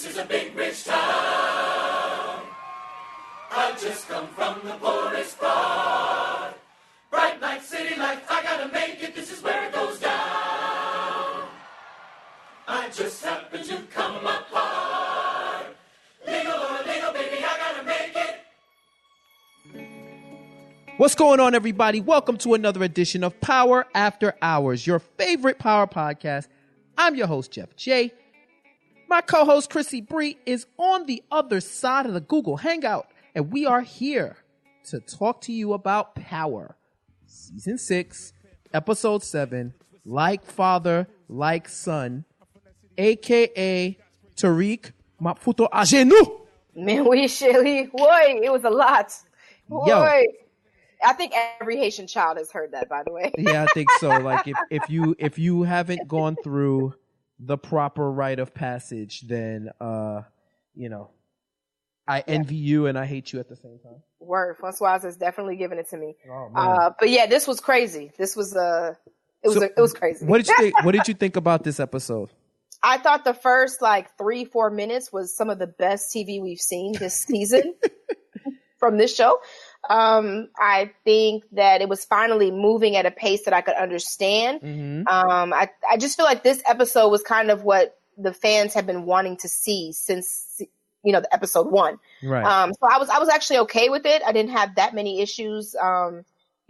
This is a big rich town. I just come from the poorest part. Bright light, city lights, I gotta make it. This is where it goes down. I just happen to come apart. Legal or illegal, baby, I gotta make it. What's going on, everybody? Welcome to another edition of Power After Hours, your favorite power podcast. I'm your host, Jeff J. My co-host, Chrissy Bree, is on the other side of the Google Hangout, and we are here to talk to you about Power. Season 6, Episode 7, Like Father, Like Son, a.k.a. Tariq Maputo Agenu. Man, we Shelly. Boy, it was a lot. Boy. Yo. I think every Haitian child has heard that, by the way. Yeah, I think so. Like if you haven't gone through the proper rite of passage, then I envy you and I hate you at the same time. Word, Francois is definitely giving it to me. Oh, man. But yeah, this was crazy. This was it was crazy. What did you think? What did you think about this episode? I thought the first 3-4 minutes was some of the best TV we've seen this season from this show. I think that it was finally moving at a pace that I could understand. Mm-hmm. I just feel like this episode was kind of what the fans have been wanting to see since, the episode 1. Right. So I was actually okay with it. I didn't have that many issues.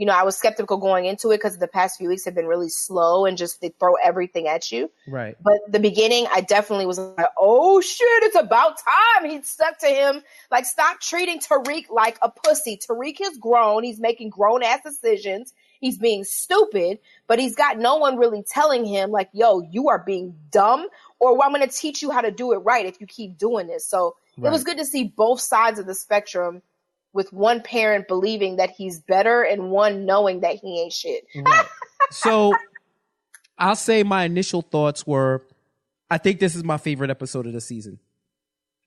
I was skeptical going into it because the past few weeks have been really slow and just they throw everything at you. Right. But the beginning, I definitely was like, oh shit, it's about time. He stuck to him. Like, stop treating Tariq like a pussy. Tariq is grown. He's making grown ass decisions. He's being stupid, but he's got no one really telling him like, yo, you are being dumb, or I'm going to teach you how to do it right if you keep doing this. So It was good to see both sides of the spectrum, with one parent believing that he's better and one knowing that he ain't shit. Right. So I'll say my initial thoughts were, I think this is my favorite episode of the season.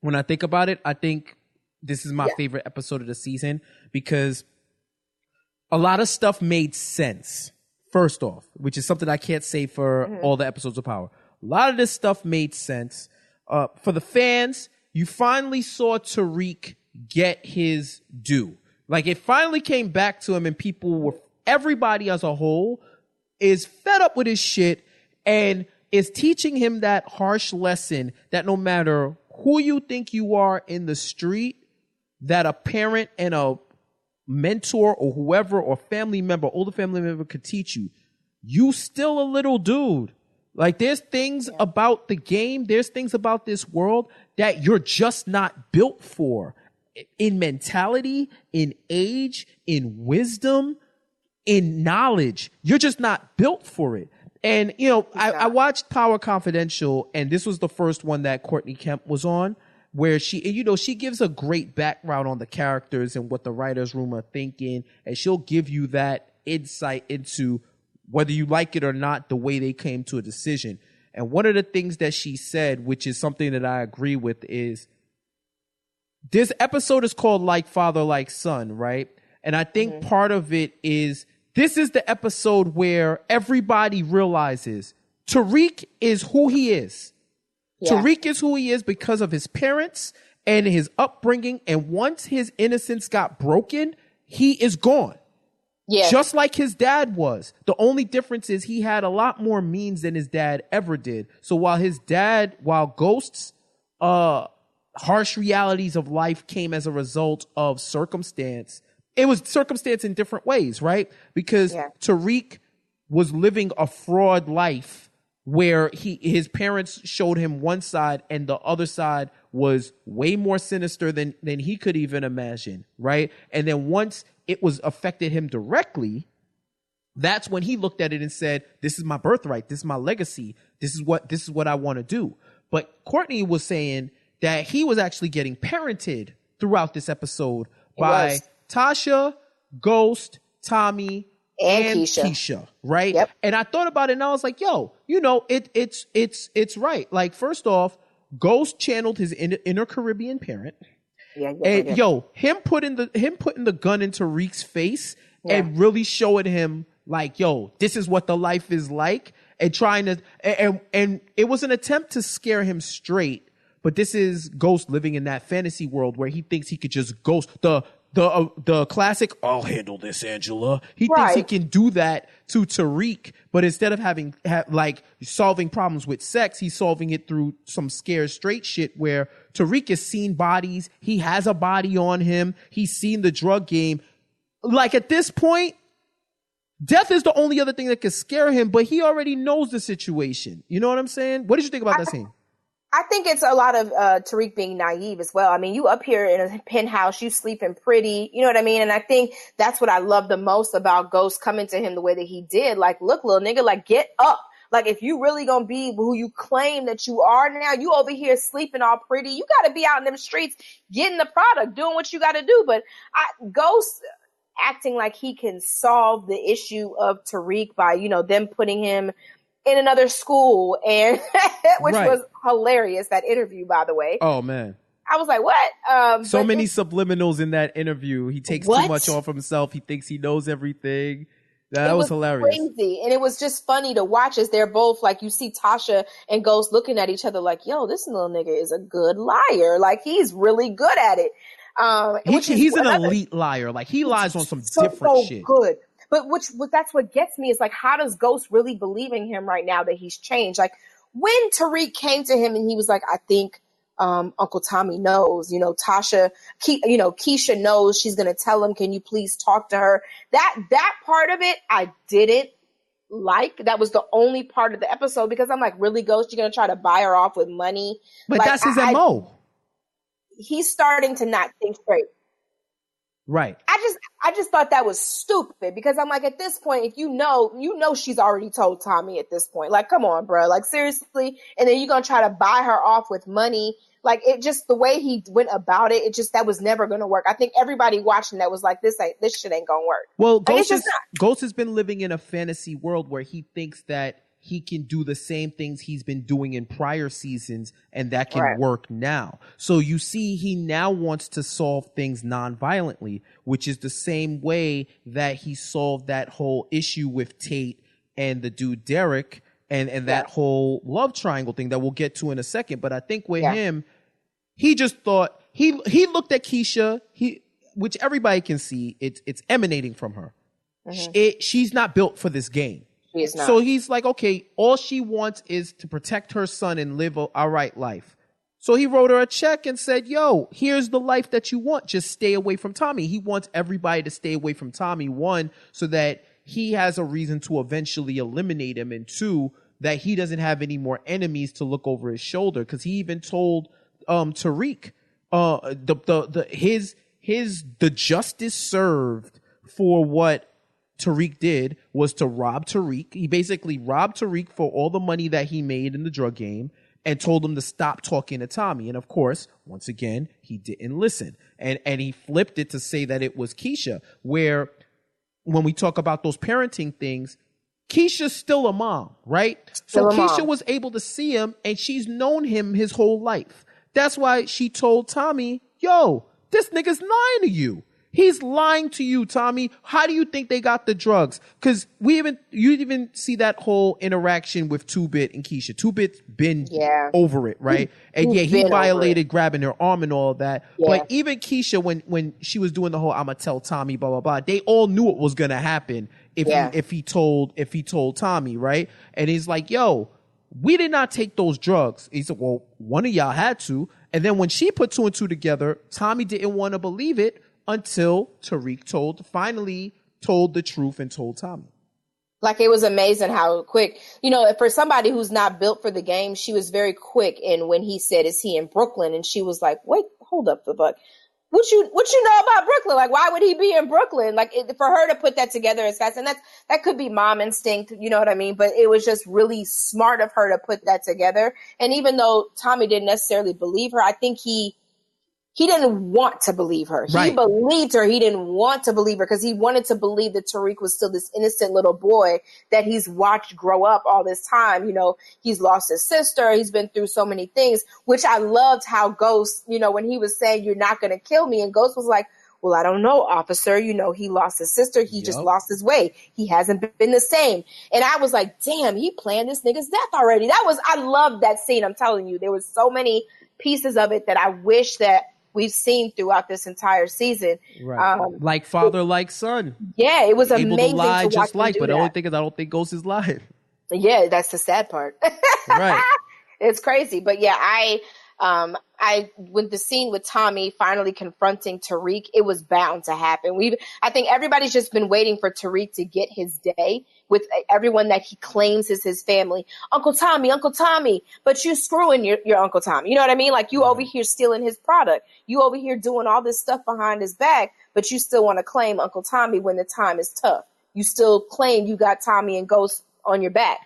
When I think about it, I think this is my favorite episode of the season because a lot of stuff made sense, first off, which is something I can't say for all the episodes of Power. A lot of this stuff made sense. For the fans, you finally saw Tariq get his due. Like, it finally came back to him, and everybody as a whole is fed up with his shit and is teaching him that harsh lesson that no matter who you think you are in the street, that a parent and a mentor or whoever or family member, older family member could teach you. You still a little dude. Like, there's things about the game, there's things about this world that you're just not built for. In mentality, in age, in wisdom, in knowledge. You're just not built for it. And, I watched Power Confidential, and this was the first one that Courtney Kemp was on, where she gives a great background on the characters and what the writer's room are thinking, and she'll give you that insight into whether you like it or not, the way they came to a decision. And one of the things that she said, which is something that I agree with, is this episode is called Like Father, Like Son, right? And I think part of it is this is the episode where everybody realizes Tariq is who he is. Yeah. Tariq is who he is because of his parents and his upbringing. And once his innocence got broken, he is gone. Yeah. Just like his dad was. The only difference is he had a lot more means than his dad ever did. So while Ghost's harsh realities of life came as a result of circumstance, it was circumstance in different ways, right? Because Tariq was living a fraud life where his parents showed him one side and the other side was way more sinister than he could even imagine, right? And then once it was affected him directly, that's when he looked at it and said, this is my birthright, this is my legacy, this is what I want to do. But Courtney was saying that he was actually getting parented throughout this episode by Tasha, Ghost, Tommy, and Keisha, right? Yep. And I thought about it and I was like, yo, it's right. Like, first off, Ghost channeled his inner Caribbean parent. Him putting the gun in Tariq's face and really showing him like, yo, this is what the life is like, and trying to, and it was an attempt to scare him straight, But this is Ghost living in that fantasy world where he thinks he could just ghost the classic, I'll handle this, Angela. He thinks he can do that to Tariq, but instead of solving problems with sex, he's solving it through some scared straight shit where Tariq has seen bodies. He has a body on him. He's seen the drug game. Like, at this point, death is the only other thing that could scare him, but he already knows the situation. You know what I'm saying? What did you think about that scene? I think it's a lot of Tariq being naive as well. I mean, you up here in a penthouse, you sleeping pretty, you know what I mean? And I think that's what I love the most about Ghost coming to him the way that he did. Like, look, little nigga, like, get up. Like, if you really gonna be who you claim that you are now, you over here sleeping all pretty. You got to be out in them streets getting the product, doing what you got to do. But Ghost acting like he can solve the issue of Tariq by, them putting him in another school, and which was hilarious, that interview, by the way. Oh, man. I was like, what? So many subliminals in that interview. He takes too much off himself. He thinks he knows everything. That was hilarious. Crazy. And it was just funny to watch as they're both, like, you see Tasha and Ghost looking at each other like, yo, this little nigga is a good liar. Like, he's really good at it. He's an elite liar. Like, he lies on some different shit. Good. But that's what gets me is, like, how does Ghost really believe in him right now that he's changed? Like, when Tariq came to him and he was like, I think Uncle Tommy knows, Tasha, Keisha knows, she's going to tell him, can you please talk to her? That part of it, I didn't like. That was the only part of the episode, because I'm like, really, Ghost, you're going to try to buy her off with money? But like, that's his MO. He's starting to not think straight. Right. I just thought that was stupid, because I'm like, at this point, if you know she's already told Tommy at this point. Like, come on, bro. Like, seriously. And then you're going to try to buy her off with money. Like, it just, the way he went about it, that was never going to work. I think everybody watching that was like, this shit ain't going to work. Well, Ghost has been living in a fantasy world where he thinks that he can do the same things he's been doing in prior seasons, and that can work now. So you see, he now wants to solve things non-violently, which is the same way that he solved that whole issue with Tate and the dude Derek and that whole love triangle thing that we'll get to in a second. But I think with him, he just thought, he looked at Keisha, which everybody can see, it's emanating from her. Mm-hmm. She's not built for this game. So he's like, okay, all she wants is to protect her son and live a right life. So he wrote her a check and said, yo, here's the life that you want. Just stay away from Tommy. He wants everybody to stay away from Tommy. One, so that he has a reason to eventually eliminate him. And two, that he doesn't have any more enemies to look over his shoulder. Because he even told Tariq the justice served for what Tariq did was to rob Tariq. He basically robbed Tariq for all the money that he made in the drug game and told him to stop talking to Tommy. And of course, once again, he didn't listen. And he flipped it to say that it was Keisha, where when we talk about those parenting things, Keisha's still a mom, right? So Keisha was able to see him, and she's known him his whole life. That's why she told Tommy, yo, this nigga's lying to you. He's lying to you, Tommy. How do you think they got the drugs? Because you even see that whole interaction with 2-Bit and Keisha. 2-Bit's been over it, right? And he violated grabbing her arm and all of that. Yeah. But even Keisha, when she was doing the whole "I'ma tell Tommy," blah blah blah, they all knew it was gonna happen if he told Tommy, right? And he's like, yo, we did not take those drugs. He said, well, one of y'all had to. And then when she put 2 and 2 together, Tommy didn't want to believe it, until Tariq finally told the truth and told Tommy. Like, it was amazing how quick, for somebody who's not built for the game, she was very quick. And when he said, is he in Brooklyn? And she was like, wait, hold up the fuck. What you know about Brooklyn? Like, why would he be in Brooklyn? Like, for her to put that together as fast, and that could be mom instinct, you know what I mean? But it was just really smart of her to put that together. And even though Tommy didn't necessarily believe her, I think he didn't want to believe her. Right. He believed her. He didn't want to believe her because he wanted to believe that Tariq was still this innocent little boy that he's watched grow up all this time. He's lost his sister. He's been through so many things, which I loved how Ghost, when he was saying, you're not going to kill me. And Ghost was like, well, I don't know, officer. He lost his sister. He just lost his way. He hasn't been the same. And I was like, damn, he planned this nigga's death already. I loved that scene. I'm telling you, there was so many pieces of it that I wish that we've seen throughout this entire season. Right. Like father, like son. Yeah, it was Able amazing to lie to watch just him like, do but that. the only thing is I don't think Ghost is lying. Yeah, that's the sad part. Right. It's crazy. But yeah, with the scene with Tommy finally confronting Tariq, it was bound to happen. I think everybody's just been waiting for Tariq to get his day with everyone that he claims is his family. Uncle Tommy, but you screwing your Uncle Tommy. You know what I mean? Like, you over here stealing his product. You over here doing all this stuff behind his back, but you still want to claim Uncle Tommy when the time is tough. You still claim you got Tommy and Ghost on your back.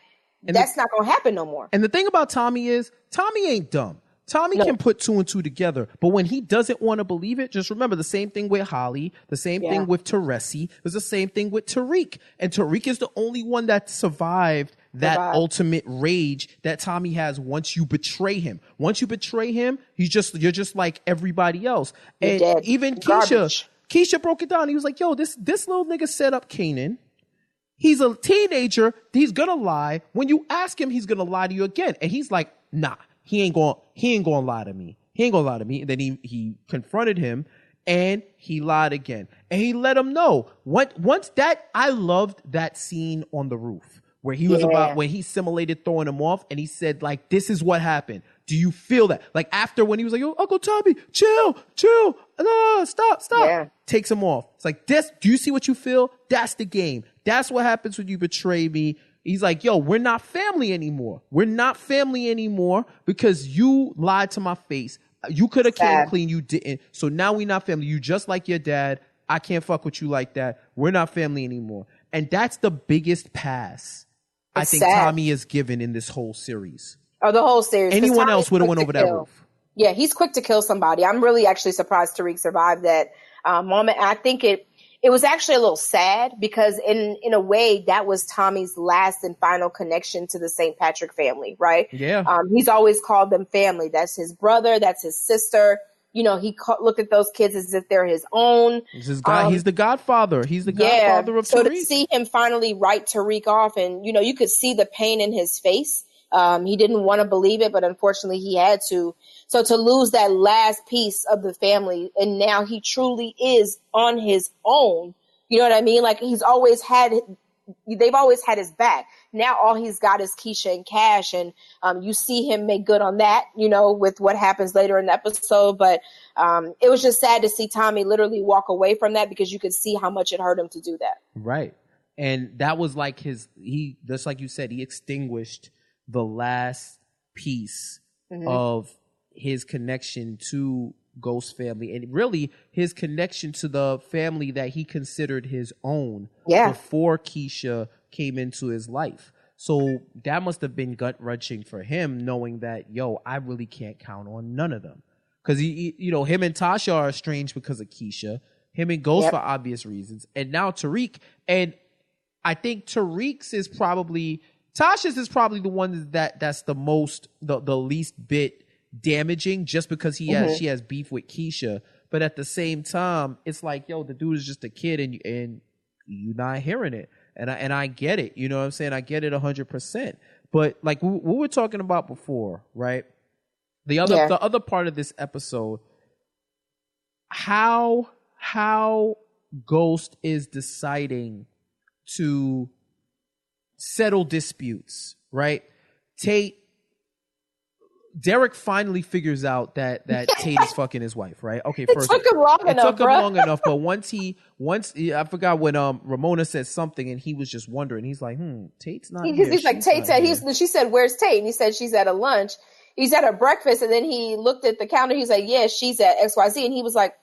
And that's not going to happen no more. And the thing about Tommy is, Tommy ain't dumb. Tommy can put two and two together, but when he doesn't want to believe it, just remember the same thing with Holly, the same thing with Teresi, was the same thing with Tariq. And Tariq is the only one that survived that ultimate rage that Tommy has once you betray him. Once you betray him, you're just like everybody else. And dead. even Keisha broke it down. He was like, yo, this little nigga set up Kanan. He's a teenager. He's gonna lie. When you ask him, he's gonna lie to you again. And he's like, nah. He ain't gonna lie to me. He ain't gonna lie to me. And then he confronted him and he lied again. And he let him know. I loved that scene on the roof where he was when he simulated throwing him off and he said, like, this is what happened. Do you feel that? Like, after when he was like, yo, Uncle Tommy, chill, no, stop. Yeah. Takes him off. It's like, this, do you see what you feel? That's the game. That's what happens when you betray me. He's like, yo, we're not family anymore. We're not family anymore because you lied to my face. You could have came clean. You didn't. So now we're not family. You just like your dad. I can't fuck with you like that. We're not family anymore. And that's the biggest pass I think Tommy is given in this whole series. Oh, the whole series. Anyone else would have went over that roof. Yeah, he's quick to kill somebody. I'm really actually surprised Tariq survived that moment. And I think it was actually a little sad because in a way that was Tommy's last and final connection to the St. Patrick family, right? Yeah. He's always called them family. That's his brother. That's his sister. You know, he looked at those kids as if they're his own. He's the godfather. He's the godfather of Tariq. So to see him finally write Tariq off and, you know, you could see the pain in his face. He didn't want to believe it, but unfortunately he had to. So to lose that last piece of the family, and now he truly is on his own. You know what I mean? Like they've always had his back. Now all he's got is Keisha and Cash, and you see him make good on that, you know, with what happens later in the episode. But it was just sad to see Tommy literally walk away from that because you could see how much it hurt him to do that. Right. And that was like just like you said, he extinguished the last piece of his connection to Ghost family and really his connection to the family that he considered his own before Keisha came into his life. So that must have been gut-wrenching for him knowing that, yo, I really can't count on none of them. Because, him and Tasha are estranged because of Keisha. Him and Ghost for obvious reasons. And now Tariq. And I think Tasha's is probably the one that's the most, the least bit damaging just because she has beef with Keisha. But at the same time, it's like, yo, the dude is just a kid and you're not hearing it. And I get it. You know what I'm saying? I get it 100%. But like we were talking about before, right? The other part of this episode, how Ghost is deciding to settle disputes, right? Derek finally figures out that Tate is fucking his wife, right? Okay, first it took him long enough, but once I forgot when Ramona said something and he was just wondering. He's like, Tate's not here. He's like, Tate said she said, where's Tate? And he said she's at a lunch. He's at a breakfast, and then he looked at the counter. He's like, yeah, she's at XYZ, and he was like,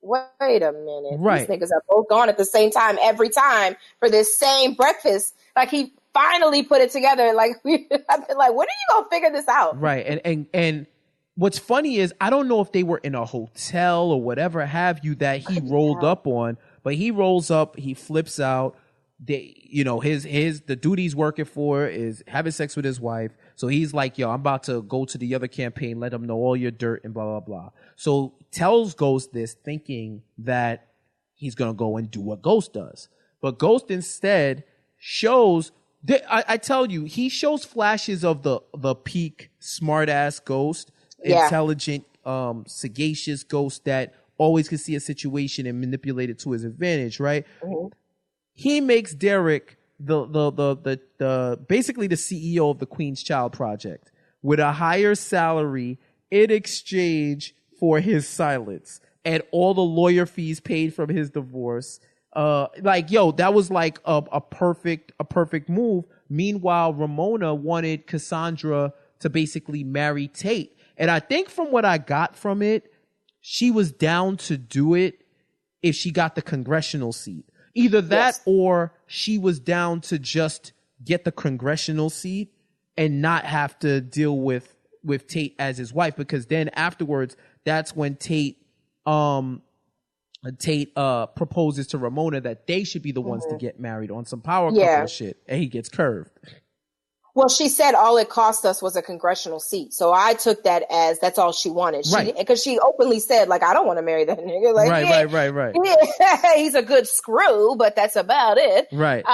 wait a minute, right? These niggas are both gone at the same time every time for this same breakfast. Like he finally put it together. Like I've been like, when are you gonna figure this out? Right. And what's funny is I don't know if they were in a hotel or whatever have you that he rolled up on, but he rolls up, he flips out. The dude he's working for is having sex with his wife. So he's like, yo, I'm about to go to the other campaign, let them know all your dirt and blah, blah, blah. So tells Ghost this thinking that he's going to go and do what Ghost does. But Ghost instead shows, I tell you, he shows flashes of the peak smart ass Ghost intelligent, sagacious ghost that always can see a situation and manipulate it to his advantage, right? Mm-hmm. He makes Derek the basically the CEO of the Queen's Child Project with a higher salary in exchange for his silence and all the lawyer fees paid from his divorce. That was like a perfect move. Meanwhile, Ramona wanted Cassandra to basically marry Tate. And I think from what I got from it, she was down to do it if she got the congressional seat. Either that or she was down to just get the congressional seat and not have to deal with Tate as his wife, because then afterwards, that's when Tate proposes to Ramona that they should be the ones to get married on some power couple shit, and he gets curved. Well, she said all it cost us was a congressional seat. So I took that as that's all she wanted. Because she openly said, like, I don't want to marry that nigga. Like, right. Yeah, he's a good screw, but that's about it. Right.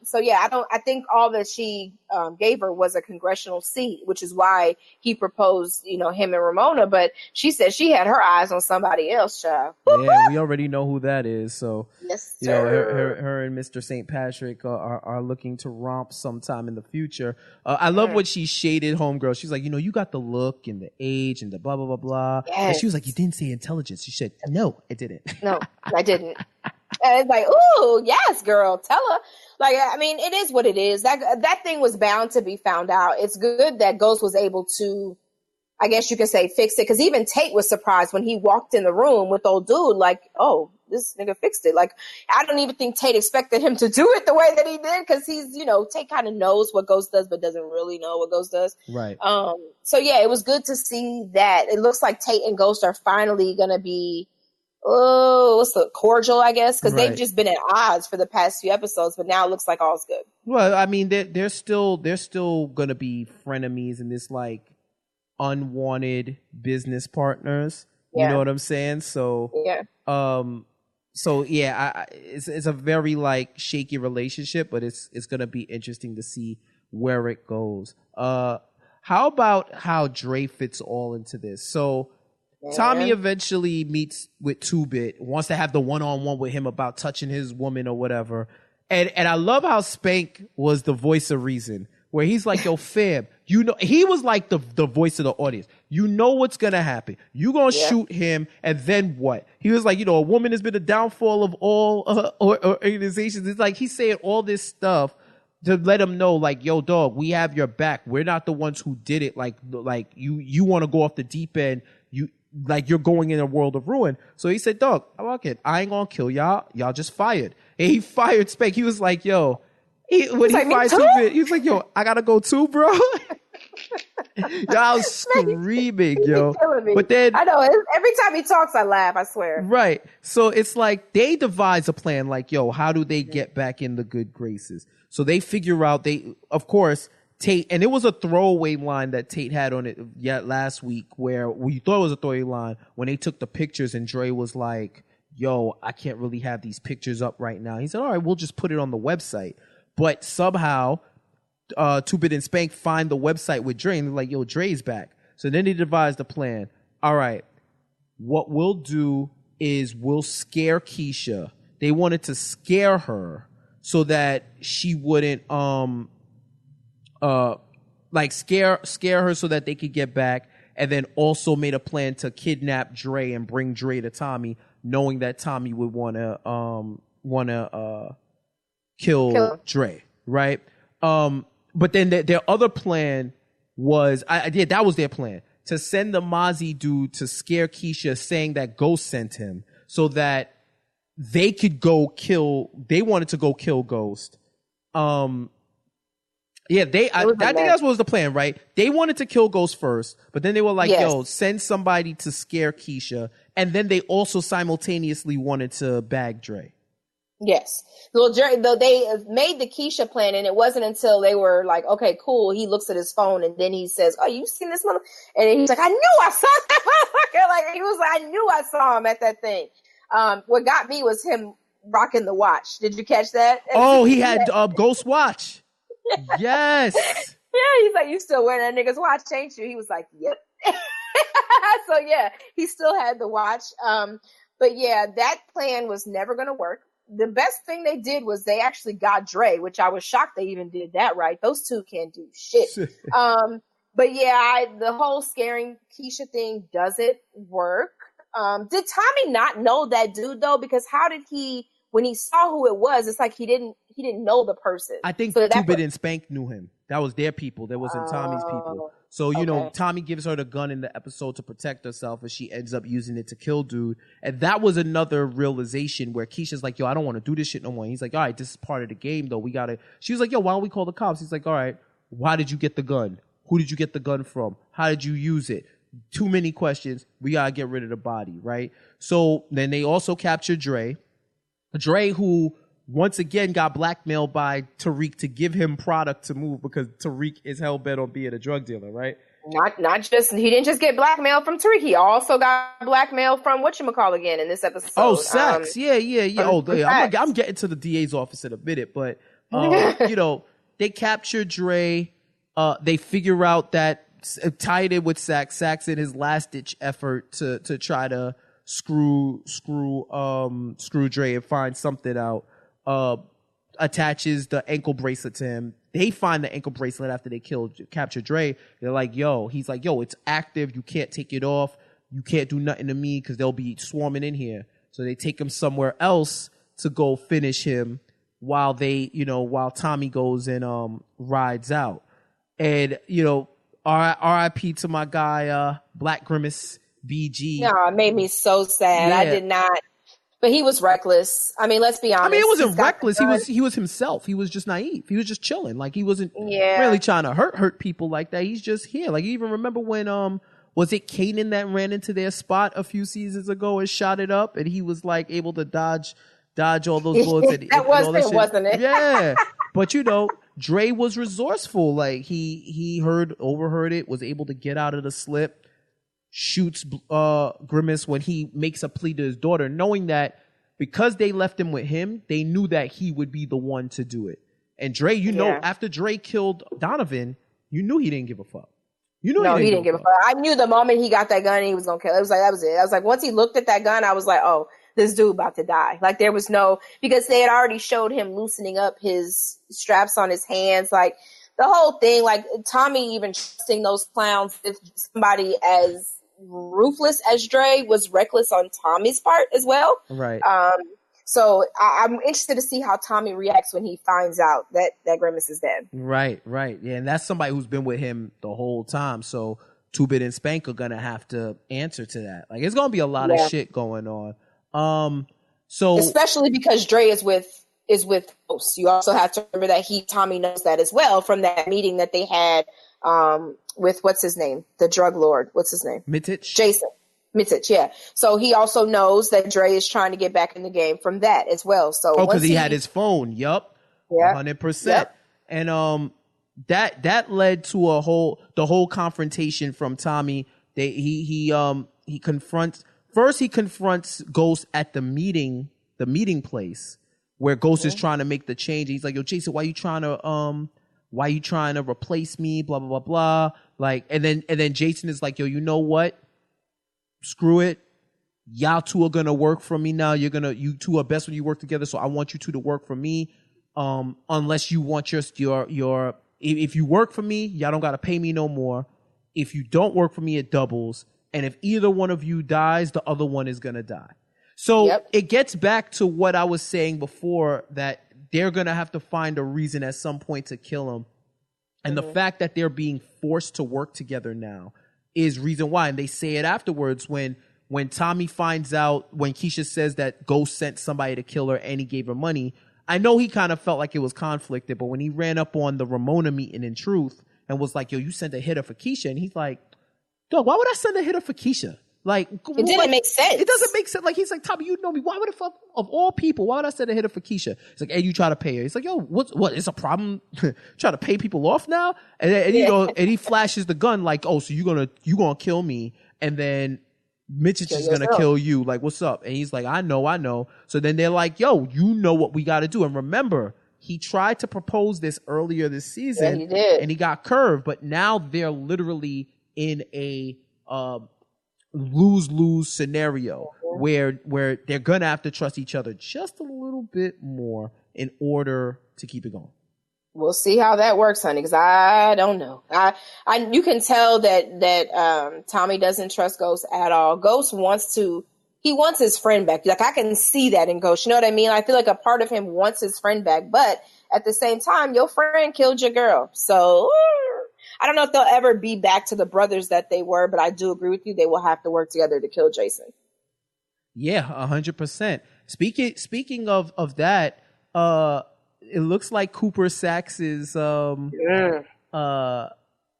So yeah, I think all that she gave her was a congressional seat, which is why he proposed, him and Ramona. But she said she had her eyes on somebody else, child. Yeah, we already know who that is. So yes, sir. Her and Mr. St. Patrick are looking to romp sometime in the future. I love what she shaded homegirl. She's like, you got the look and the age and the blah, blah, blah, blah. Yes. And she was like, you didn't say intelligence. She said, no, I didn't. No, I didn't. And it's like, ooh, yes, girl, tell her. Like, I mean, it is what it is. That thing was bound to be found out. It's good that Ghost was able to, I guess you could say, fix it. Because even Tate was surprised when he walked in the room with old dude, like, oh, this nigga fixed it. Like, I don't even think Tate expected him to do it the way that he did, because he's, Tate kind of knows what Ghost does, but doesn't really know what Ghost does. Right. So yeah, it was good to see that. It looks like Tate and Ghost are finally gonna be, cordial, I guess, because they've just been at odds for the past few episodes, but now it looks like all's good. Well, I mean, they're still gonna be frenemies and this like unwanted business partners. You know what I'm saying? So yeah. It's a very like shaky relationship, but it's gonna be interesting to see where it goes. How about how Dre fits all into this? So Tommy eventually meets with 2-Bit, wants to have the one-on-one with him about touching his woman or whatever. And I love how Spank was the voice of reason, where he's like, yo, fam, he was like the voice of the audience. You know what's going to happen. You going to shoot him, and then what? He was like, a woman has been the downfall of all organizations. It's like he's saying all this stuff to let him know, like, yo, dog, we have your back. We're not the ones who did it. Like you want to go off the deep end. You're going in a world of ruin. So he said, dog, I ain't gonna kill y'all. Y'all just fired. And he fired Spank. He was like, yo, when he fired 2-Bit, he was like, yo, I gotta go too, bro. Y'all screaming, yo. But then I know every time he talks, I laugh, I swear. Right. So it's like they devise a plan, like, yo, how do they get back in the good graces? So they figure out of course, Tate, and it was a throwaway line that Tate had on it last week, where you thought it was a throwaway line when they took the pictures and Dre was like, yo, I can't really have these pictures up right now. He said, all right, we'll just put it on the website. But somehow 2-Bit and Spank find the website with Dre and they're like, yo, Dre's back. So then they devised a plan. All right, what we'll do is we'll scare Keisha. They wanted to scare her so that she wouldn't scare her so that they could get back, and then also made a plan to kidnap Dre and bring Dre to Tommy, knowing that Tommy would want to kill Dre, right? But then their other plan was that was their plan, to send the Mozzie dude to scare Keisha, saying that Ghost sent him, so that they could they wanted to go kill Ghost. I think that was the plan, right? They wanted to kill Ghost first, but then they were like, yo, send somebody to scare Keisha. And then they also simultaneously wanted to bag Dre. Yes. Well, though they made the Keisha plan, and it wasn't until they were like, okay, cool. He looks at his phone and then he says, oh, you seen this mother? And he's like, I knew I saw that motherfucker. Like, he was like, I knew I saw him at that thing. What got me was him rocking the watch. Did you catch that? Oh, he had Ghost watch. Yes. Yeah, he's like, you still wearing that nigga's watch, ain't you? He was like, yep. So yeah, he still had the watch. But yeah, that plan was never going to work. The best thing they did was they actually got Dre, which I was shocked they even did that right. Those two can't do shit. But yeah, the whole scaring Keisha thing doesn't work. Did Tommy not know that dude though? Because how did he, when he saw who it was, it's like he didn't know the person. I think so Two-Bit and Spank knew him. That was their people. That wasn't Tommy's people. So, you know, Tommy gives her the gun in the episode to protect herself, and she ends up using it to kill dude. And that was another realization where Keisha's like, yo, I don't want to do this shit no more. And he's like, all right, this is part of the game, though. We got to. She was like, yo, why don't we call the cops? He's like, all right, why did you get the gun? Who did you get the gun from? How did you use it? Too many questions. We got to get rid of the body, right? So then they also captured Dre. Dre, who once again got blackmailed by Tariq to give him product to move because Tariq is hell bent on being a drug dealer, right? Not just, he didn't just get blackmail from Tariq. He also got blackmail from whatchamacall again in this episode. Oh, Saxe. Yeah. I'm getting to the DA's office in a minute, but, you know, they captured Dre. They figure out that tied in with Saxe in his last ditch effort to try to screw Dre and find something out. Attaches the ankle bracelet to him. They find the ankle bracelet after they capture Dre. They're like, he's like, it's active. You can't take it off. You can't do nothing to me because they'll be swarming in here. So they take him somewhere else to go finish him while Tommy goes and rides out. And, RIP to my guy, Black Grimace, BG. No, it made me so sad. Yeah. I did not. But he was reckless. I mean, let's be honest. I mean, it wasn't reckless. He was himself. He was just naive. He was just chilling. Like, he wasn't really trying to hurt people like that. He's just here. Like, you even remember when, was it Kanan that ran into their spot a few seasons ago and shot it up? And he was, like, able to dodge all those bullets. Wasn't it? Yeah. But, Dre was resourceful. Like, he overheard it, was able to get out of the slip. Shoots Grimace when he makes a plea to his daughter, knowing that because they left him with him, they knew that he would be the one to do it. And Dre, after Dre killed Donovan, you knew he didn't give a fuck. He didn't give a fuck. I knew the moment he got that gun, he was gonna kill. It was like, that was it. I was like, once he looked at that gun, I was like, oh, this dude about to die. Like, there was because they had already showed him loosening up his straps on his hands, like the whole thing. Like, Tommy even trusting those clowns with somebody as ruthless as Dre was reckless on Tommy's part as well. Right. So I'm interested to see how Tommy reacts when he finds out that Grimace is dead. Right. Yeah, and that's somebody who's been with him the whole time. So Two-Bit and Spank are gonna have to answer to that. Like, it's gonna be a lot of shit going on. So especially because Dre is with Ghost. You also have to remember that Tommy knows that as well from that meeting that they had with what's his name? The drug lord. What's his name? Mitich. Jason. Mitich, yeah. So he also knows that Dre is trying to get back in the game from that as well. So because he had his phone. Yup. Yeah. 100%. Yep. And that led to the whole confrontation from Tommy. He confronts Ghost at the meeting place where Ghost is trying to make the change. He's like, yo, Jason, why you trying to replace me? Blah, blah, blah, blah. Like, and then Jason is like, yo, you know what? Screw it. Y'all two are gonna work for me now. You two are best when you work together. So I want you two to work for me. Unless you want your if you work for me, y'all don't gotta pay me no more. If you don't work for me, it doubles. And if either one of you dies, the other one is gonna die. So it gets back to what I was saying before, that they're going to have to find a reason at some point to kill him. And the fact that they're being forced to work together now is reason why. And they say it afterwards when Tommy finds out, when Keisha says that Ghost sent somebody to kill her and he gave her money. I know he kind of felt like it was conflicted, but when he ran up on the Ramona meeting in Truth and was like, yo, you sent a hitter for Keisha. And he's like, dog, why would I send a hitter for Keisha? Like, it didn't make sense. It doesn't make sense. Like, he's like, Tommy, you know me. Why would the fuck, of all people, why would I send a hitter for Keisha? He's like, hey, you try to pay her. He's like, yo, what? It's a problem trying to pay people off now? And he flashes the gun like, oh, so you gonna kill me, and then Mitch is just gonna kill you. Like, what's up? And he's like, I know. So then they're like, yo, you know what we got to do. And remember, he tried to propose this earlier this season, he did, and he got curved. But now they're literally in a lose-lose scenario where they're gonna have to trust each other just a little bit more in order to keep it going. We'll see how that works, honey, because I don't know. You can tell that Tommy doesn't trust Ghost at all. Ghost wants his friend back. Like, I can see that in Ghost. You know what I mean? I feel like a part of him wants his friend back, but at the same time, your friend killed your girl. So I don't know if they'll ever be back to the brothers that they were, but I do agree with you. They will have to work together to kill Jason. Yeah, 100%. Speaking of that, it looks like Cooper Saxe's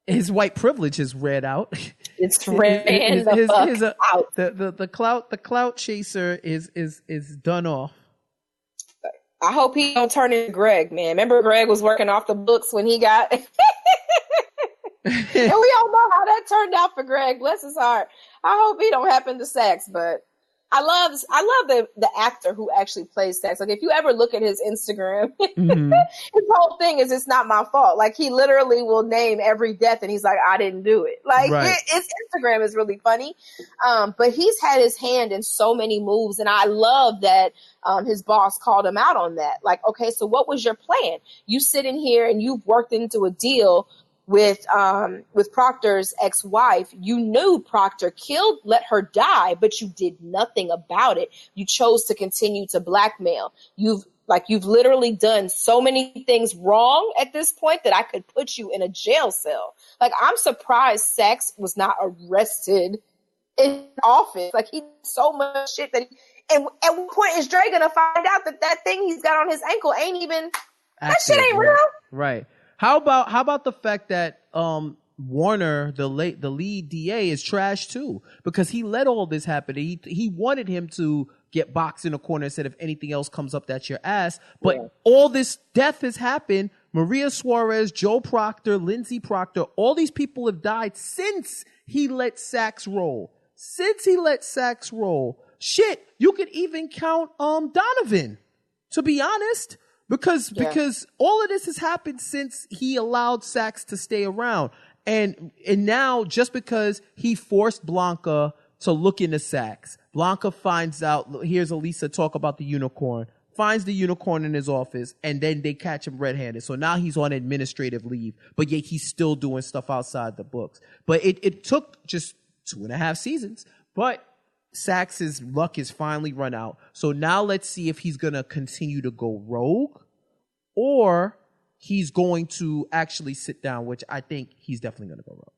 his white privilege is read out. It's ran out. The clout chaser is done off. I hope he don't turn into Greg, man. Remember Greg was working off the books when he got and we all know how that turned out for Greg. Bless his heart. I hope he don't happen to Saxe, but I love the actor who actually plays Saxe. Like, if you ever look at his Instagram, his whole thing is it's not my fault. Like, he literally will name every death and he's like, I didn't do it. Like, right. His Instagram is really funny. But he's had his hand in so many moves, and I love that his boss called him out on that. Like, okay, so what was your plan? You sit in here and you've worked into a deal with Proctor's ex-wife. You knew Proctor let her die, but you did nothing about it. You chose to continue to blackmail. You've literally done so many things wrong at this point that I could put you in a jail cell. Like, I'm surprised Saxe was not arrested in office. Like, he did so much shit and at what point is Dre gonna find out that thing he's got on his ankle ain't even that shit ain't real? Right. How about the fact that Warner, the lead DA, is trash too, because he let all this happen. He wanted him to get boxed in a corner and said, if anything else comes up, that's your ass. But all this death has happened. Maria Suarez, Joe Proctor, Lindsay Proctor, all these people have died since he let Saxe roll. Shit, you could even count Donovan, to be honest. Because all of this has happened since he allowed Saxe to stay around. And now, just because he forced Blanca to look into Saxe, Blanca finds out, hears Elisa talk about the unicorn, finds the unicorn in his office, and then they catch him red-handed. So now he's on administrative leave, but yet he's still doing stuff outside the books. But it took just 2.5 seasons, but Saxe's luck is finally run out. So now let's see if he's going to continue to go rogue or he's going to actually sit down, which I think he's definitely going to go rogue.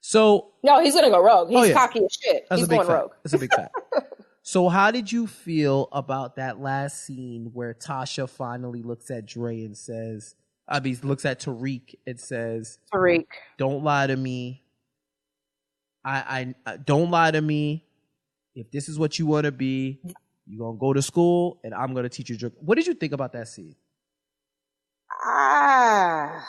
So no, he's going to go rogue. He's cocky as shit. He's going rogue. That's a big fact. So how did you feel about that last scene where Tasha finally looks at Dre and says, looks at Tariq and says, Tariq, don't lie to me. I don't lie to me. If this is what you want to be, you're going to go to school and I'm going to teach you. What did you think about that scene? I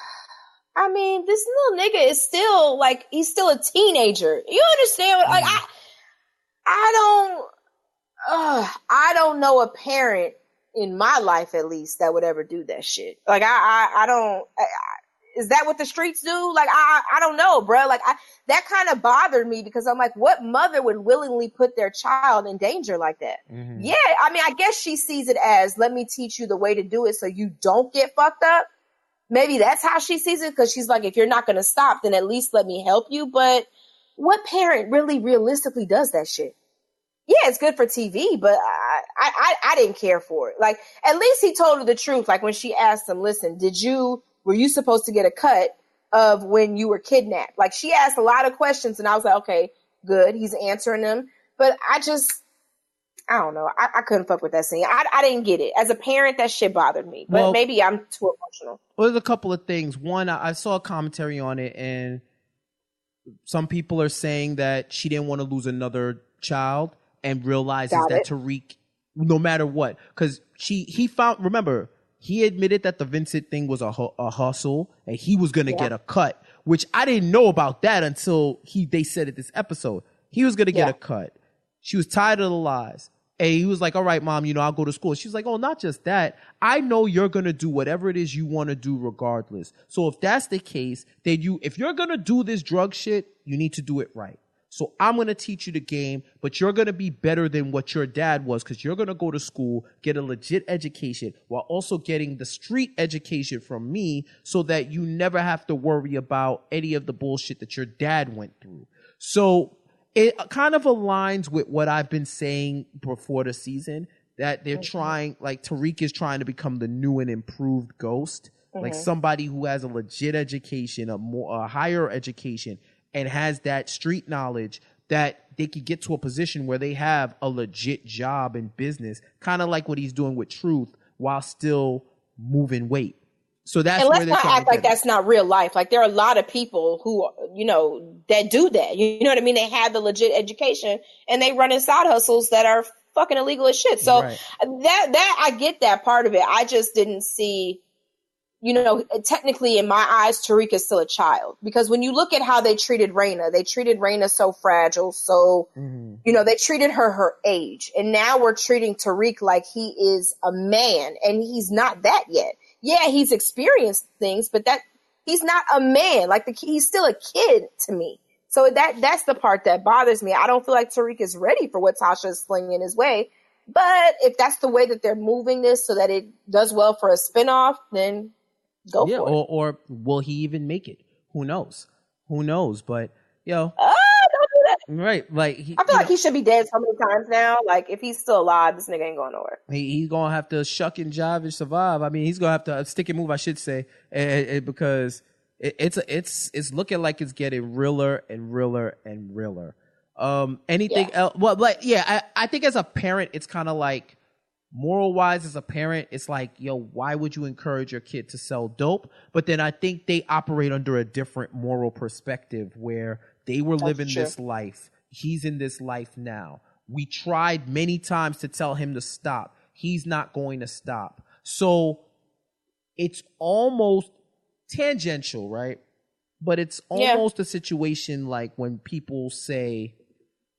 mean, this little nigga is still he's still a teenager. You understand? Like, I don't know a parent in my life, at least, that would ever do that shit. Like, I don't, is that what the streets do? Like, I don't know, bro. Like, that kind of bothered me because I'm like, what mother would willingly put their child in danger like that? Mm-hmm. Yeah. I mean, I guess she sees it as, let me teach you the way to do it so you don't get fucked up. Maybe that's how she sees it, because she's like, if you're not going to stop, then at least let me help you. But what parent really realistically does that shit? Yeah, it's good for TV, but I didn't care for it. Like, at least he told her the truth. Like, when she asked him, listen, were you supposed to get a cut of when you were kidnapped? Like, she asked a lot of questions and I was like, okay, good. He's answering them. But I don't know. I couldn't fuck with that scene. I didn't get it. As a parent, that shit bothered me. But maybe I'm too emotional. Well, there's a couple of things. One, I saw a commentary on it, and some people are saying that she didn't want to lose another child and realizes that Tariq, no matter what, because he found, remember, he admitted that the Vincent thing was a hustle and he was going to get a cut, which I didn't know about that until they said it this episode. He was going to get a cut. She was tired of the lies. And he was like, all right, mom, I'll go to school. She's like, oh, not just that. I know you're going to do whatever it is you want to do regardless. So if that's the case, then if you're going to do this drug shit, you need to do it right. So I'm going to teach you the game, but you're going to be better than what your dad was because you're going to go to school, get a legit education while also getting the street education from me so that you never have to worry about any of the bullshit that your dad went through. So it kind of aligns with what I've been saying before the season, that they're trying, like Tariq is trying to become the new and improved Ghost, like somebody who has a legit education, a higher education, and has that street knowledge that they could get to a position where they have a legit job in business, kind of like what he's doing with Truth while still moving weight. So that's, and let's not act like that's not real life. Like, there are a lot of people who, that do that. You know what I mean? They have the legit education and they run in side hustles that are fucking illegal as shit. So that I get that part of it. I just didn't see, technically in my eyes, Tariq is still a child, because when you look at how they treated Raina so fragile. So, they treated her age, and now we're treating Tariq like he is a man, and he's not that yet. Yeah, he's experienced things, but that he's not a man. Like, he's still a kid to me. So that's the part that bothers me. I don't feel like Tariq is ready for what Tasha is slinging his way. But if that's the way that they're moving this so that it does well for a spinoff, then go for it. Or will he even make it? Who knows? But, don't do that. Right. Like, I feel like he should be dead so many times now. Like, if he's still alive, this nigga ain't going nowhere. He's going to have to shuck and jive and survive. I mean, he's going to have to stick and move, I should say, because it's looking like it's getting realer and realer and realer. Anything else? Well, I think as a parent, it's kind of like, moral wise, as a parent, it's like, why would you encourage your kid to sell dope? But then I think they operate under a different moral perspective where they were living this life. He's in this life now. We tried many times to tell him to stop. He's not going to stop. So it's almost tangential, right? But it's almost a situation like when people say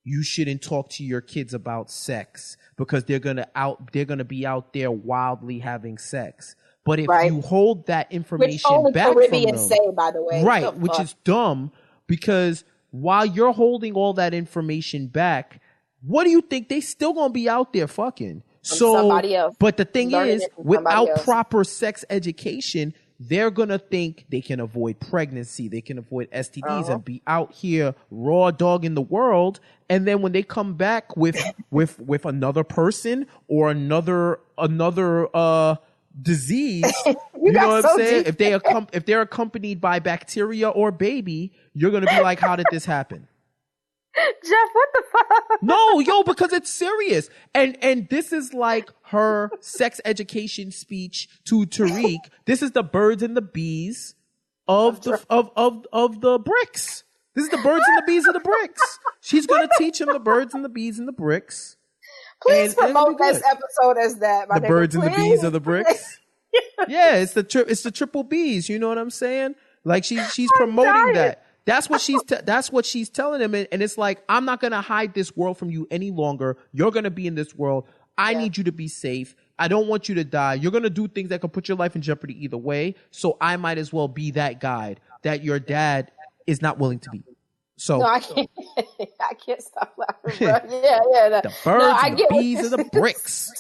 you shouldn't talk to your kids about sex because they're gonna be out there wildly having sex. But if you hold that information back from them, say, by the way, right, which is dumb, because while you're holding all that information back, what do you think? They still gonna be out there fucking. So, somebody else. But the thing is, without proper sex education, they're going to think they can avoid pregnancy, they can avoid STDs and be out here raw dogging the world. And then when they come back with another person or another disease, you know what I'm saying? If they're accompanied by bacteria or baby, you're going to be like, how did this happen? Jeff, what the fuck? No, because it's serious. And this is like her sex education speech to Tariq. This is the birds and the bees of the bricks. This is the birds and the bees of the bricks. She's going to teach him the birds and the bees and the bricks. Please promote this episode as that. The birds and the bees of the bricks. Yeah, it's the triple B's. You know what I'm saying? Like she's promoting that. That's what she's telling him, and it's like, I'm not gonna hide this world from you any longer. You're gonna be in this world. I need you to be safe. I don't want you to die. You're gonna do things that could put your life in jeopardy either way. So I might as well be that guide that your dad is not willing to be. So no, I can't stop laughing, bro. Yeah. The birds and the bees and the bricks.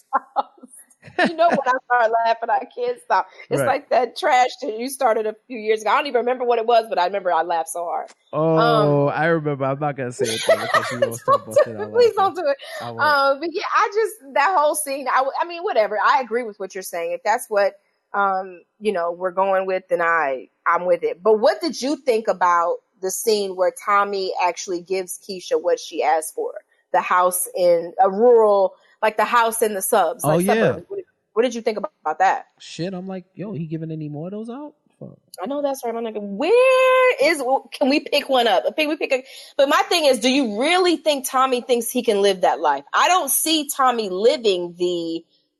You know, when I start laughing, I can't stop. It's like that trash that you started a few years ago. I don't even remember what it was, but I remember I laughed so hard. Oh, I remember. I'm not gonna say it. Please don't do it. But yeah, that whole scene. I mean, whatever. I agree with what you're saying. If that's what we're going with, then I'm with it. But what did you think about the scene where Tommy actually gives Keisha what she asked for? The house in a rural, like the house in the subs. Like suburbs. What did you think about that? Shit, I'm like, he giving any more of those out? Fuck. I know that's right. I'm like, can we pick one up? But my thing is, do you really think Tommy thinks he can live that life? I don't see Tommy living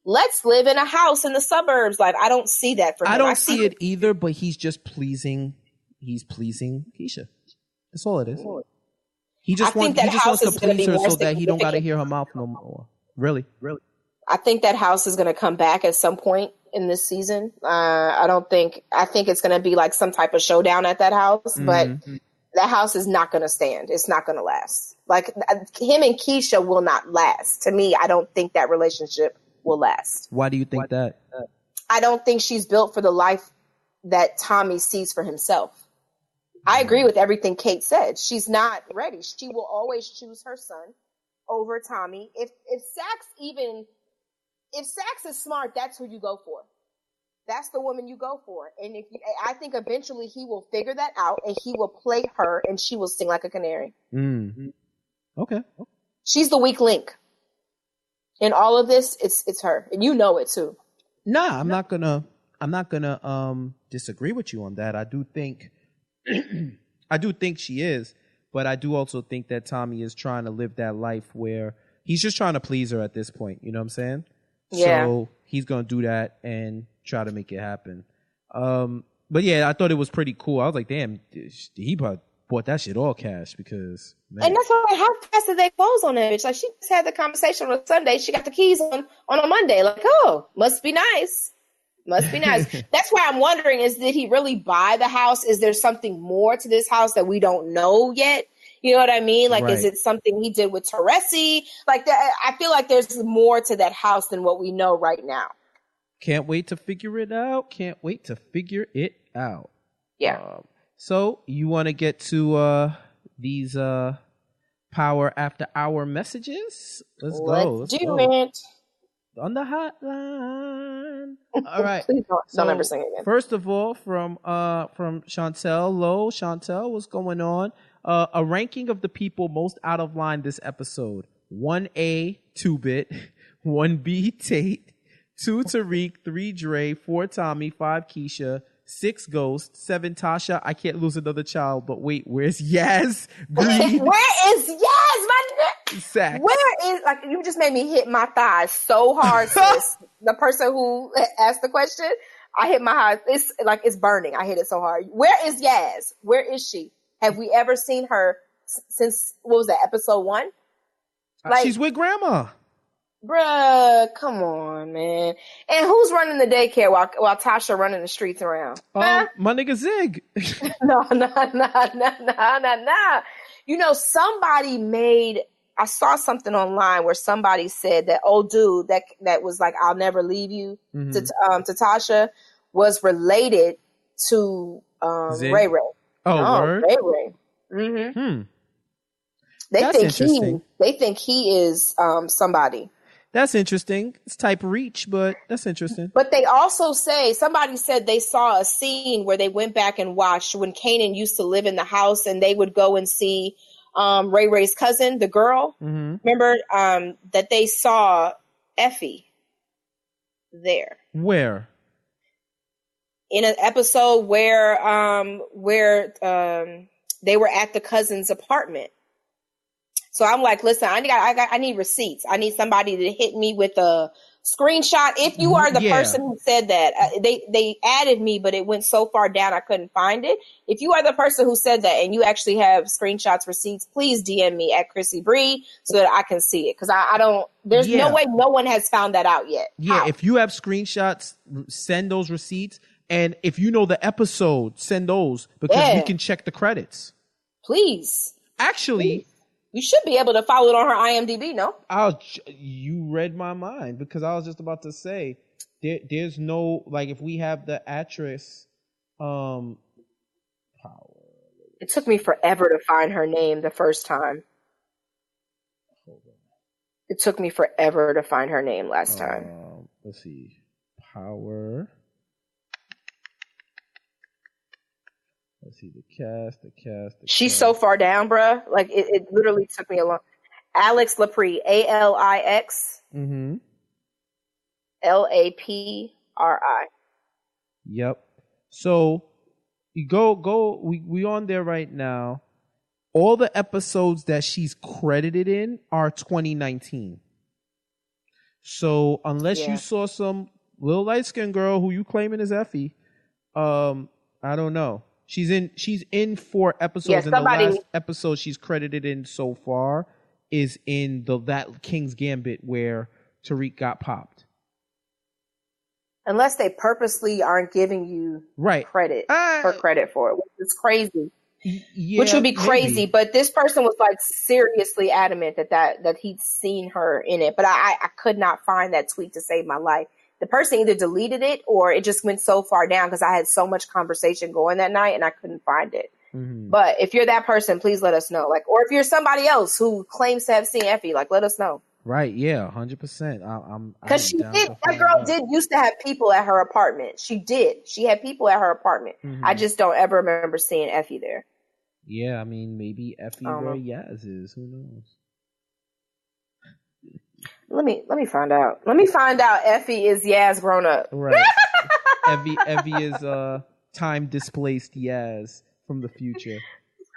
let's live in a house in the suburbs life. I don't see that for him. I don't see it either, but he's just pleasing. He's pleasing Keisha. That's all it is. He just wants to please her so that he don't got to hear her mouth no more. Really? I think that house is going to come back at some point in this season. I think it's going to be like some type of showdown at that house, but that house is not going to stand. It's not going to last. Like him and Keisha will not last. To me, I don't think that relationship will last. Why do you think that? I don't think she's built for the life that Tommy sees for himself. I agree with everything Kate said. She's not ready. She will always choose her son over Tommy. If Saxe is smart, that's who you go for. That's the woman you go for. And I think eventually he will figure that out and he will play her and she will sing like a canary. Mm-hmm. Okay. She's the weak link. In all of this, it's her. And you know it too. Nah, I'm not gonna disagree with you on that. I do think she is, but I do also think that Tommy is trying to live that life where he's just trying to please her at this point. You know what I'm saying? Yeah. So he's gonna do that and try to make it happen. But yeah, I thought it was pretty cool. I was like, damn, he bought that shit all cash because, man. And that's why, how fast did they close on that bitch? Like, she just had the conversation on a Sunday. She got the keys on a Monday. Like, oh, must be nice. Must be nice. That's why I'm wondering did he really buy the house? Is there something more to this house that we don't know yet? You know what I mean? Like, Right. Is it something he did with Teresi? Like, I feel like there's more to that house than what we know right now. Can't wait to figure it out. Yeah. So you want to get to these Power After Hour messages? Let's go. Do it. On the hotline. All right. Please don't ever sing again. First of all, from Chantel. Hello, Chantel. What's going on? A ranking of the people most out of line this episode. 1A, 2-Bit. 1B, Tate. 2, Tariq. 3, Dre. 4, Tommy. 5, Keisha. 6, Ghost. 7, Tasha. I can't lose another child, but wait, where's Yaz? Greed. Where is my neck? Saxe. Where is, like, you just made me hit my thighs so hard, sis. The person who asked the question, I hit my thighs. It's like, it's burning. I hit it so hard. Where is Yaz? Where is she? Have we ever seen her since, what was that, episode 1? Like, she's with grandma. Bruh, come on, man. And who's running the daycare while Tasha running the streets around? My nigga Zig. No. You know, I saw something online where somebody said that old dude that was like, I'll never leave you to Tasha was related to Ray Ray. Oh, word? Ray Ray. Mm-hmm. They think he is somebody. That's interesting. It's type reach, but that's interesting. But they also somebody said they saw a scene where they went back and watched when Kanan used to live in the house and they would go and see Ray Ray's cousin, the girl. Mm-hmm. Remember that they saw Effie there. Where? In an episode where they were at the cousin's apartment. So I'm like, listen, I need receipts. I need somebody to hit me with a screenshot. If you are the person who said that, they added me, but it went so far down I couldn't find it. If you are the person who said that and you actually have screenshots, receipts, please DM me at Chrissy Bree so that I can see it. Because I don't. There's no way no one has found that out yet. Yeah, How? if you have screenshots, send those receipts. And if you know the episode, send those because we can check the credits. Please. Actually. You should be able to follow it on her IMDb, no? You read my mind because I was just about to say there's no, like, if we have the actress Power. It took me forever to find her name the first time. It took me forever to find her name last time. Let's see. Power. Let's see the cast. She's so far down, bruh. Like, it literally took me a long. Alex Lapri, Alix. Mm-hmm. Lapri. Yep. So you go. We on there right now. All the episodes that she's credited in are 2019. So unless you saw some little light skinned girl who you claiming is Effie, I don't know. She's in 4 episodes. In the last episode she's credited in so far is in that King's Gambit where Tariq got popped. Unless they purposely aren't giving you credit for it, which is crazy. Yeah, which would be crazy, maybe. But this person was like seriously adamant that he'd seen her in it. But I could not find that tweet to save my life. The person either deleted it or it just went so far down because I had so much conversation going that night and I couldn't find it. Mm-hmm. But if you're that person, please let us know. Like, or if you're somebody else who claims to have seen Effie, like, let us know. Right? Yeah, 100%. Because she did. That girl did used to have people at her apartment. She did. She had people at her apartment. Mm-hmm. I just don't ever remember seeing Effie there. Yeah, I mean, maybe Effie where Yaz is. Who knows? Let me find out. Let me find out. Effie is Yaz grown up. Right. Effie is time displaced Yaz from the future.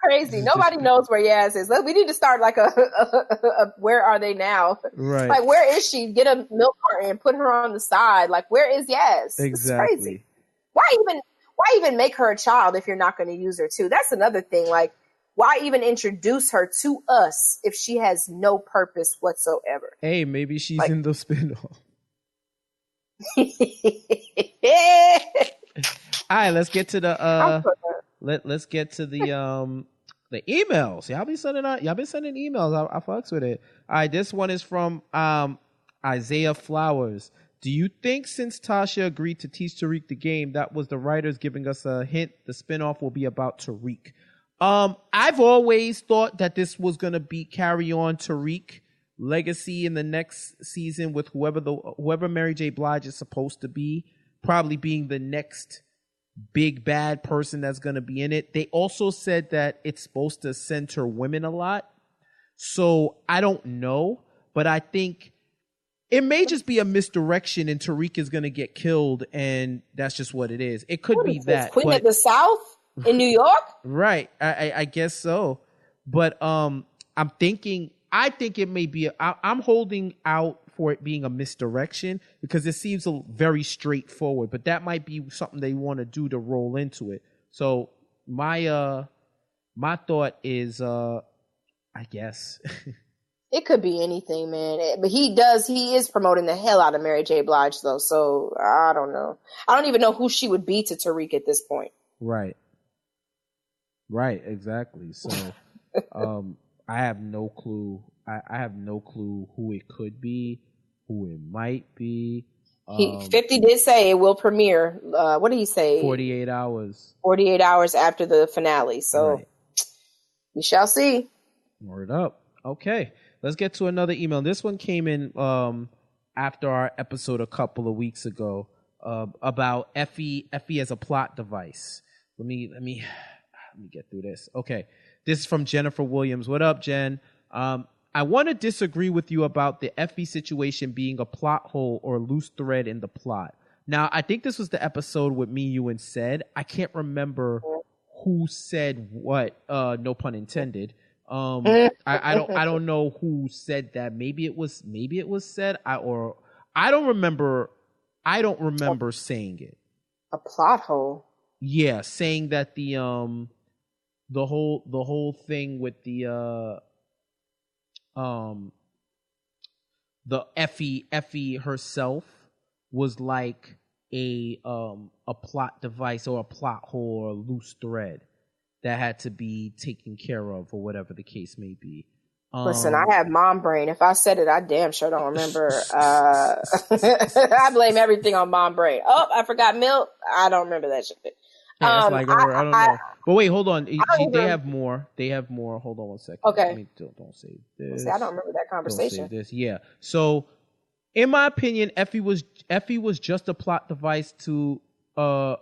Crazy. Nobody knows where Yaz is. We need to start like a where are they now? Right. Like, where is she? Get a milk carton and put her on the side. Like, where is Yaz? Exactly. It's crazy. Why even make her a child if you're not going to use her too? That's another thing. Like, why even introduce her to us if she has no purpose whatsoever? Hey, maybe she's in the spinoff. All right, let's get to the let's get to the emails. Y'all been sending emails. I fucks with it. All right, this one is from Isaiah Flowers. Do you think since Tasha agreed to teach Tariq the game, that was the writers giving us a hint the spinoff will be about Tariq? I've always thought that this was gonna be carry on Tariq legacy in the next season with whoever Mary J. Blige is supposed to be, probably being the next big bad person that's going to be in it. They also said that it's supposed to center women a lot. So I don't know, but I think it may just be a misdirection and Tariq is going to get killed and that's just what it is. It could be that. Queen of the South in New York? Right. I guess so. But I think it may be, I'm holding out for it being a misdirection because it seems very straightforward, but that might be something they want to do to roll into it. So my thought is, I guess it could be anything, man. But he is promoting the hell out of Mary J. Blige though. So I don't know. I don't even know who she would be to Tariq at this point. Right. Exactly. So, I have no clue. I have no clue who it could be, who it might be. 50 did say it will premiere. What did he say? 48 hours. 48 hours after the finale. So we shall see. Word up. Okay. Let's get to another email. This one came in after our episode a couple of weeks ago about Effie as a plot device. Let me get through this. Okay. This is from Jennifer Williams. What up, Jen? I want to disagree with you about the Effie situation being a plot hole or a loose thread in the plot. Now, I think this was the episode with me, you, and said. I can't remember who said what. No pun intended. I don't know who said that. Maybe it was said. I don't remember. I don't remember saying it. A plot hole. Yeah, saying that the whole thing with the Effie herself was like a plot device or a plot hole or a loose thread that had to be taken care of or whatever the case may be. Listen, I have mom brain. If I said it, I damn sure don't remember. I blame everything on mom brain. Oh, I forgot milk. I don't remember that shit. Yeah, it's like, I don't know. But wait, hold on. They have more. Hold on one second. Okay. Don't say this. I don't remember that conversation. Don't say this. Yeah. So, in my opinion, Effie was just a plot device to. I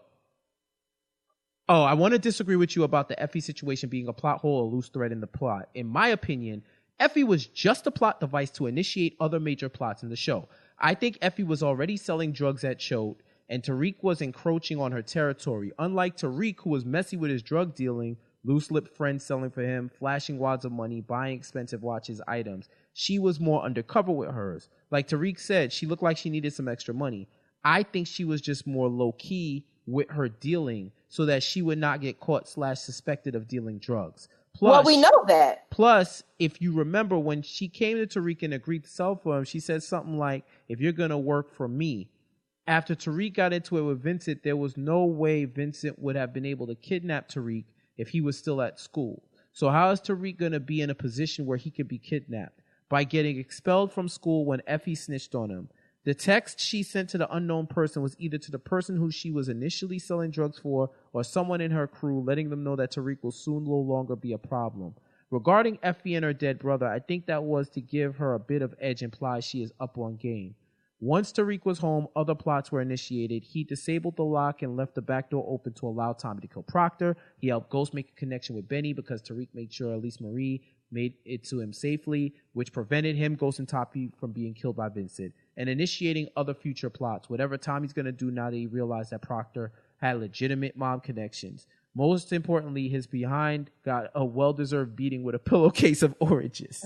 want to disagree with you about the Effie situation being a plot hole or loose thread in the plot. In my opinion, Effie was just a plot device to initiate other major plots in the show. I think Effie was already selling drugs at Choate, and Tariq was encroaching on her territory. Unlike Tariq, who was messy with his drug dealing, loose-lipped friends selling for him, flashing wads of money, buying expensive watches, items, she was more undercover with hers. Like Tariq said, she looked like she needed some extra money. I think she was just more low-key with her dealing so that she would not get caught / suspected of dealing drugs. Well, we know that. Plus, if you remember when she came to Tariq and agreed to sell for him, she said something like, if you're going to work for me. After Tariq got into it with Vincent, there was no way Vincent would have been able to kidnap Tariq if he was still at school. So how is Tariq going to be in a position where he could be kidnapped? By getting expelled from school when Effie snitched on him. The text she sent to the unknown person was either to the person who she was initially selling drugs for or someone in her crew, letting them know that Tariq will soon no longer be a problem. Regarding Effie and her dead brother, I think that was to give her a bit of edge, imply she is up on game. Once Tariq was home, other plots were initiated. He disabled the lock and left the back door open to allow Tommy to kill Proctor. He helped Ghost make a connection with Benny because Tariq made sure Elise Marie made it to him safely, which prevented him, Ghost, and Tommy from being killed by Vincent, and initiating other future plots. Whatever Tommy's going to do now that he realized that Proctor had legitimate mom connections. Most importantly, his behind got a well-deserved beating with a pillowcase of oranges.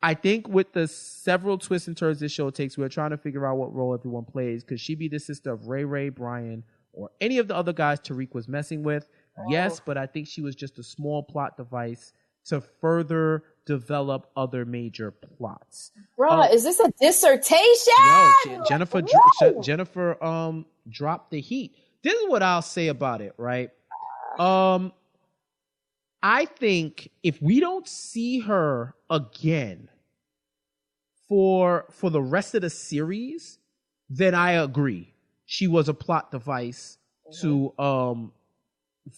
I think with the several twists and turns this show takes, we're trying to figure out what role everyone plays. Could she be the sister of Ray, Brian, or any of the other guys Tariq was messing with? Yes, but I think she was just a small plot device to further develop other major plots. Bro, is this a dissertation? No, Jennifer dropped the heat. This is what I'll say about it, right? I think if we don't see her again for the rest of the series, then I agree. She was a plot device to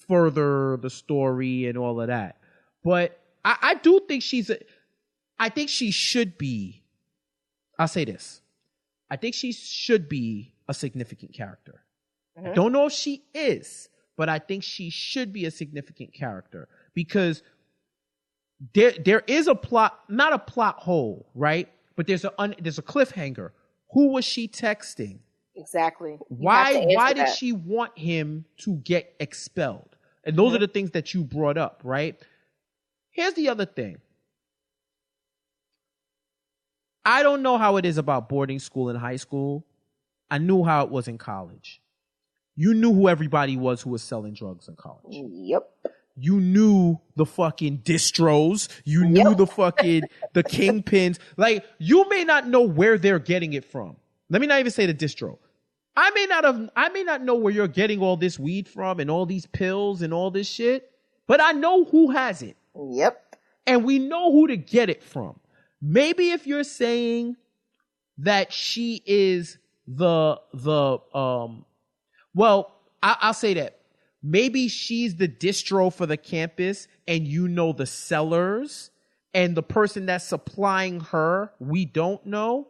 further the story and all of that. But I do think I think she should be, I'll say this. I think she should be a significant character. I don't know if she is, but I think she should be a significant character because there is a plot, not a plot hole, right? But there's a cliffhanger. Who was she texting? Exactly. Why did she want him to get expelled? And those are the things that you brought up, right? Here's the other thing. I don't know how it is about boarding school in high school. I knew how it was in college. You knew who everybody was who was selling drugs in college. Yep. You knew the fucking distros. You knew the kingpins. Like, you may not know where they're getting it from. Let me not even say the distro. I may not know where you're getting all this weed from and all these pills and all this shit, but I know who has it. Yep. And we know who to get it from. Maybe if you're saying that she is I'll say that. Maybe she's the distro for the campus and you know the sellers and the person that's supplying her, we don't know.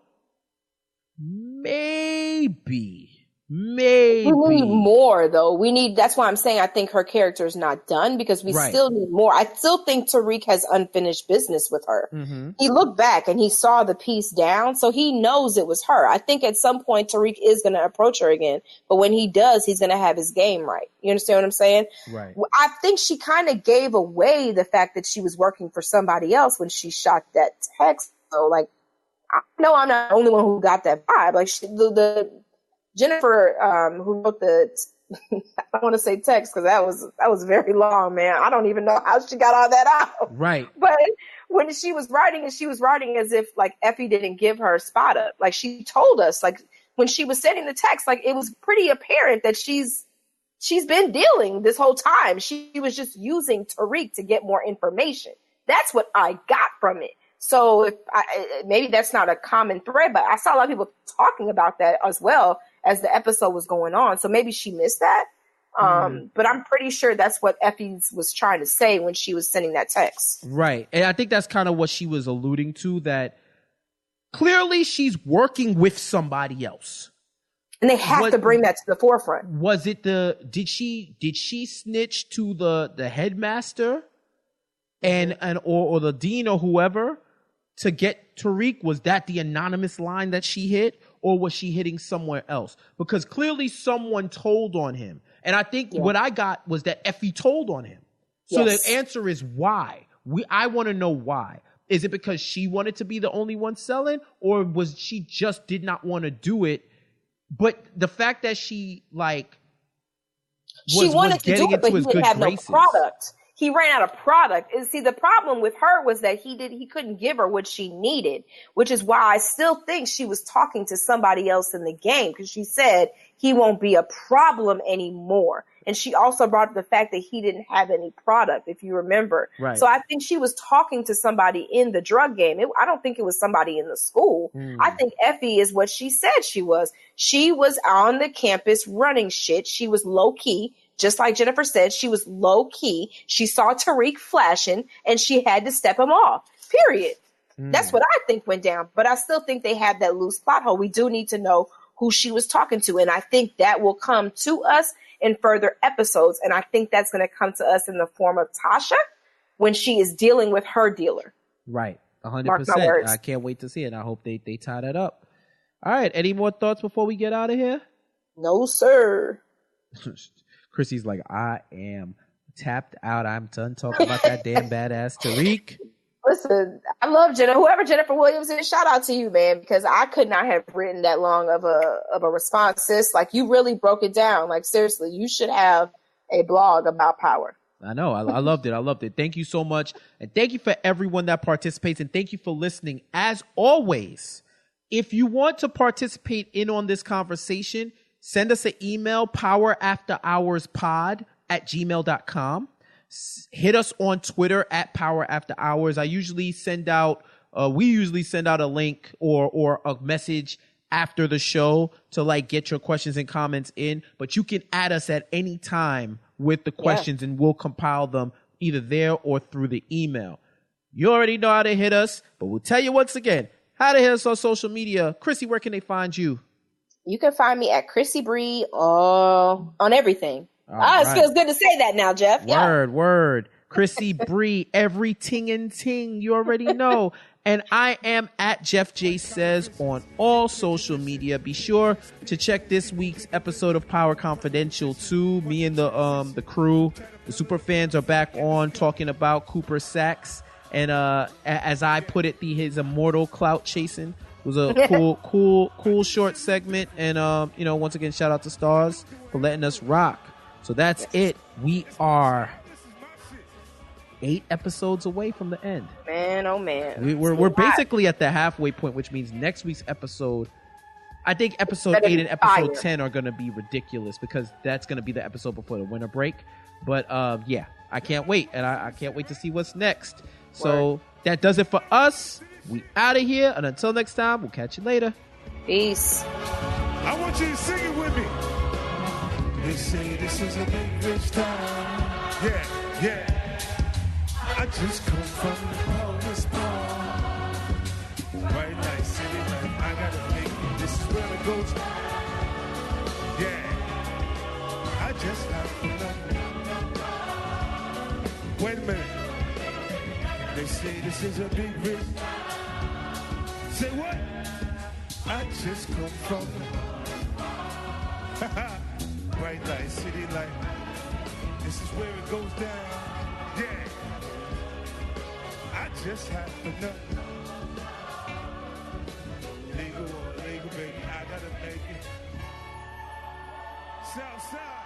Maybe. We need more though. That's why I'm saying I think her character is not done because we still need more. I still think Tariq has unfinished business with her. Mm-hmm. He looked back and he saw the piece down, so he knows it was her. I think at some point Tariq is going to approach her again, but when he does, he's going to have his game right. You understand what I'm saying? Right. I think she kind of gave away the fact that she was working for somebody else when she shot that text. So like, I know I'm not the only one who got that vibe. Like the Jennifer, who wrote the, I don't want to say text because that was very long, man. I don't even know how she got all that out. Right. But when she was writing as if like Effie didn't give her a spot up. Like she told us, like when she was sending the text, like it was pretty apparent that she's been dealing this whole time. She was just using Tariq to get more information. That's what I got from it. So maybe that's not a common thread, but I saw a lot of people talking about that as well as the episode was going on. So maybe she missed that. But I'm pretty sure that's what Effie was trying to say when she was sending that text. Right. And I think that's kind of what she was alluding to, that clearly she's working with somebody else. And they have to bring that to the forefront. Was it did she snitch to the headmaster or the dean or whoever to get Tariq? Was that the anonymous line that she hit, or was she hitting somewhere else? Because clearly someone told on him. And I think what I got was that Effie told on him. So the answer is why. I want to know why. Is it because she wanted to be the only one selling, or was she just did not want to do it? But the fact that she wanted to do it, but he didn't have no product. he ran out of product. And see, the problem with her was that he couldn't give her what she needed, which is why I still think she was talking to somebody else in the game, because she said he won't be a problem anymore. And she also brought up the fact that he didn't have any product, if you remember. Right. So I think she was talking to somebody in the drug game. I don't think it was somebody in the school. I think Effie is what she said she was. She was on the campus running shit. She was low key. Just like Jennifer said, she was low key. She saw Tariq flashing and she had to step him off. Period. That's what I think went down. But I still think they have that loose plot hole. We do need to know who she was talking to. And I think that will come to us in further episodes. And I think that's going to come to us in the form of Tasha when she is dealing with her dealer. Right. 100%. Mark my words. I can't wait to see it. I hope they tie that up. All right. Any more thoughts before we get out of here? No, sir. Chrissy's like, I am tapped out. I'm done talking about that damn badass Tariq. Listen, I love Jennifer. Whoever Jennifer Williams is, shout out to you, man, because I could not have written that long of a response, sis. Like, you really broke it down. Like, seriously, you should have a blog about power. I know. I loved it. I loved it. Thank you so much. And thank you for everyone that participates. And thank you for listening. As always, if you want to participate in on this conversation, send us an email, powerafterhourspod@gmail.com. Hit us on Twitter @powerafterhours. We usually send out a link or a message after the show to like get your questions and comments in, but you can add us at any time with the questions and we'll compile them either there or through the email. You already know how to hit us, but we'll tell you once again how to hit us on social media. Chrissy, where can they find you? You can find me at Chrissy Bree on everything. It feels good to say that now, Jeff. Word. Chrissy Bree, every ting and ting, you already know. And I am at Jeff J Says on all social media. Be sure to check this week's episode of Power Confidential too. Me and the crew, the super fans, are back on talking about Cooper Saxe. And as I put it, his immortal clout chasing was a cool short segment. And once again, shout out to Stars for letting us rock. So that's it. We are 8 episodes away from the end. Man, oh man. We're basically at the halfway point, which means next week's episode, I think episode 8 and episode 10 are going to be ridiculous because that's going to be the episode before the winter break. But yeah, I can't wait. And I can't wait to see what's next. So that does it for us. We out of here. And until next time, we'll catch you later. Peace. I want you to sing it with me. They say this is a big rich town. Yeah. I just come from the poorest part. Right like city life, I gotta make it. This is where it goes. Yeah. I just have to know. Wait a minute. They say this is a big rich. Say what? I just come from bright light, city light. This is where it goes down. Yeah. I just have to know. Legal, baby. I gotta make it. South side.